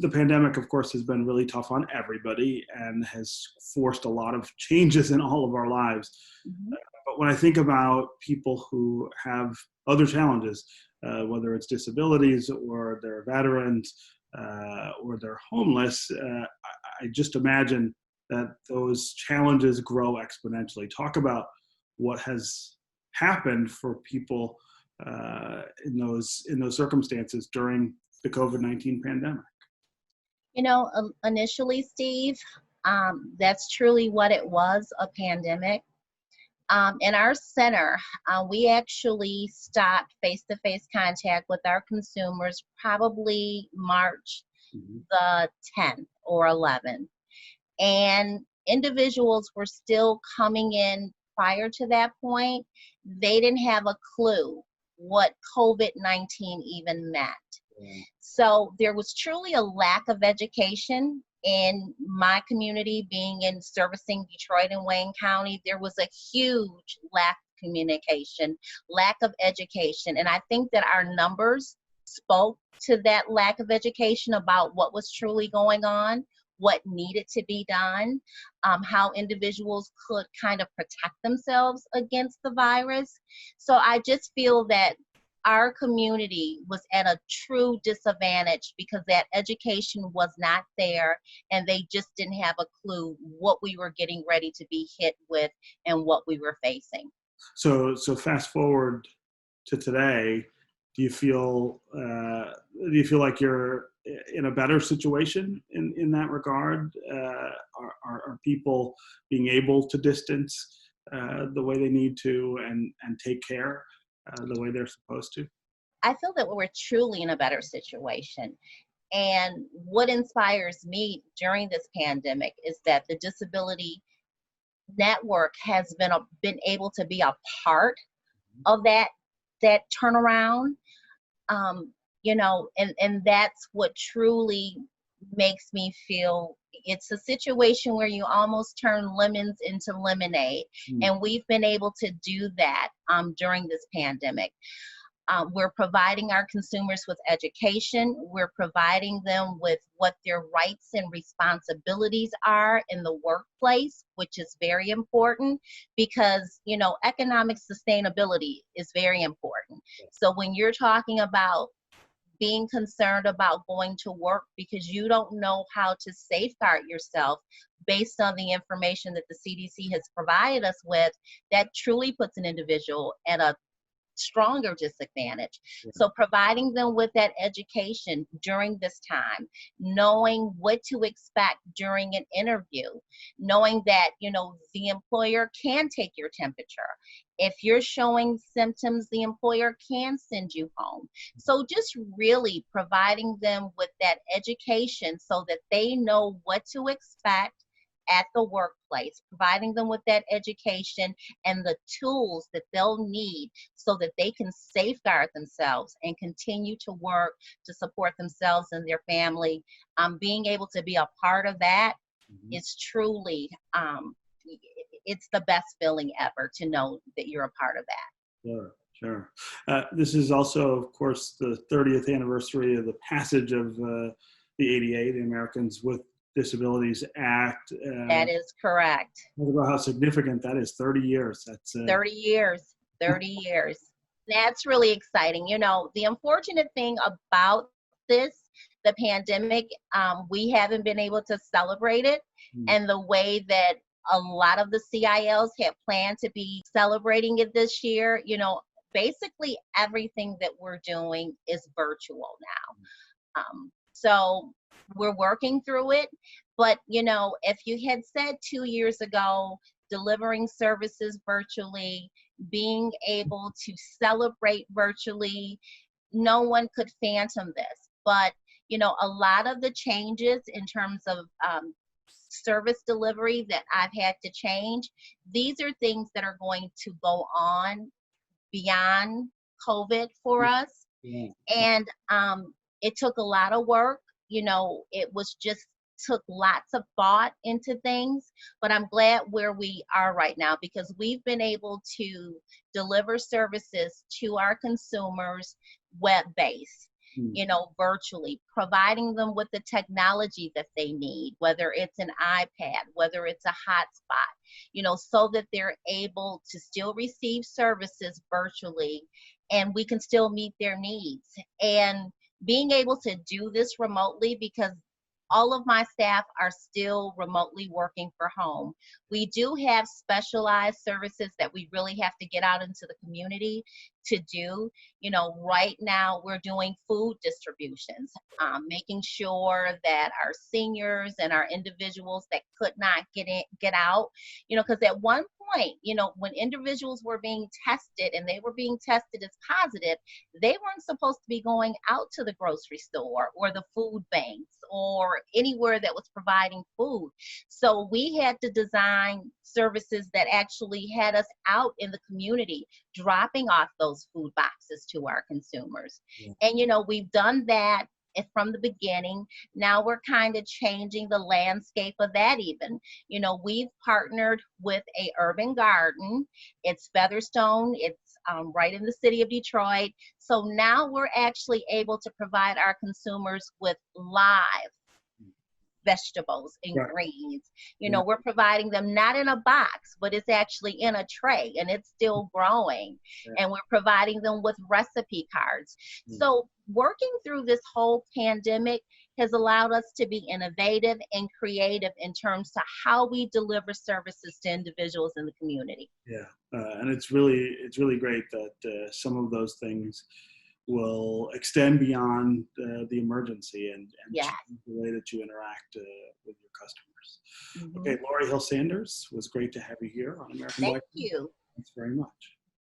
the pandemic, of course, has been really tough on everybody and has forced a lot of changes in all of our lives. Mhm. But when I think about people who have other challenges, whether it's disabilities or they're veterans or they're homeless, I just imagine that those challenges grow exponentially. Talk about what has happened for people in those circumstances during the COVID-19 pandemic. Initially, Steve, that's truly what it was, a pandemic. In our center, we actually stopped face-to-face contact with our consumers probably March Mhm. the 10th or 11th. And individuals were still coming in prior to that point. They didn't have a clue what COVID-19 even meant. Yeah. So there was truly a lack of education in my community, being in servicing Detroit and Wayne County. There was a huge lack of communication, lack of education. And I think that our numbers spoke to that lack of education about what was truly going on, what needed to be done, how individuals could kind of protect themselves against the virus. So I just feel that our community was at a true disadvantage because that education was not there, and they just didn't have a clue what we were getting ready to be hit with and what we were facing. So fast forward to today, do you feel like you're in a better situation in that regard? Are people being able to distance the way they need to and take care the way they're supposed to? I feel that we're truly in a better situation. And what inspires me during this pandemic is that the disability network has been able to be a part of that turnaround. And that's what truly makes me feel it's a situation where you almost turn lemons into lemonade. Mm. And we've been able to do that during this pandemic. We're providing our consumers with education. We're providing them with what their rights and responsibilities are in the workplace, which is very important because, economic sustainability is very important. So when you're talking about being concerned about going to work because you don't know how to safeguard yourself based on the information that the CDC has provided us with, that truly puts an individual at a stronger disadvantage. Yeah. So providing them with that education during this time, knowing what to expect during an interview, knowing that, the employer can take your temperature. If you're showing symptoms, the employer can send you home. So just really providing them with that education so that they know what to expect at the workplace, providing them with that education and the tools that they'll need so that they can safeguard themselves and continue to work to support themselves and their family. Being able to be a part of that is truly, it's the best feeling ever to know that you're a part of that. Sure, sure. This is also, of course, the 30th anniversary of the passage of the ADA, the Americans with Disabilities Act. That is correct. Talk about how significant that is. 30 years. That's 30 years. 30 years. That's really exciting. The unfortunate thing about the pandemic, we haven't been able to celebrate it. And the way that a lot of the CILs have planned to be celebrating it this year, basically everything that we're doing is virtual now. So we're working through it. But, if you had said 2 years ago, delivering services virtually, being able to celebrate virtually, no one could phantom this. But, a lot of the changes in terms of service delivery that I've had to change, these are things that are going to go on beyond COVID for us. Yeah. And it took a lot of work. It was just took lots of thought into things, but I'm glad where we are right now because we've been able to deliver services to our consumers web-based. virtually, providing them with the technology that they need, whether it's an iPad, whether it's a hotspot, so that they're able to still receive services virtually and we can still meet their needs. And being able to do this remotely, because all of my staff are still remotely working for home. We do have specialized services that we really have to get out into the community to do. Right now we're doing food distributions, making sure that our seniors and our individuals that could not get out, because at one point, when individuals were being tested and they were being tested as positive, they weren't supposed to be going out to the grocery store or the food banks or anywhere that was providing food. So we had to design services that actually had us out in the community, dropping off those food boxes to our consumers. Yeah. And, we've done that from the beginning. Now we're kind of changing the landscape of that even. We've partnered with a urban garden. It's Featherstone. It's right in the city of Detroit. So now we're actually able to provide our consumers with live vegetables and Right. greens. Yeah. We're providing them not in a box, but it's actually in a tray and it's still growing. Yeah. And we're providing them with recipe cards. So working through this whole pandemic has allowed us to be innovative and creative in terms of how we deliver services to individuals in the community. Yeah, and it's really great that some of those things will extend beyond the emergency and Yes. change the way that you interact with your customers. Mm-hmm. Okay, Lori Hill Sanders, was great to have you here on American Thank Black. you. Thanks very much.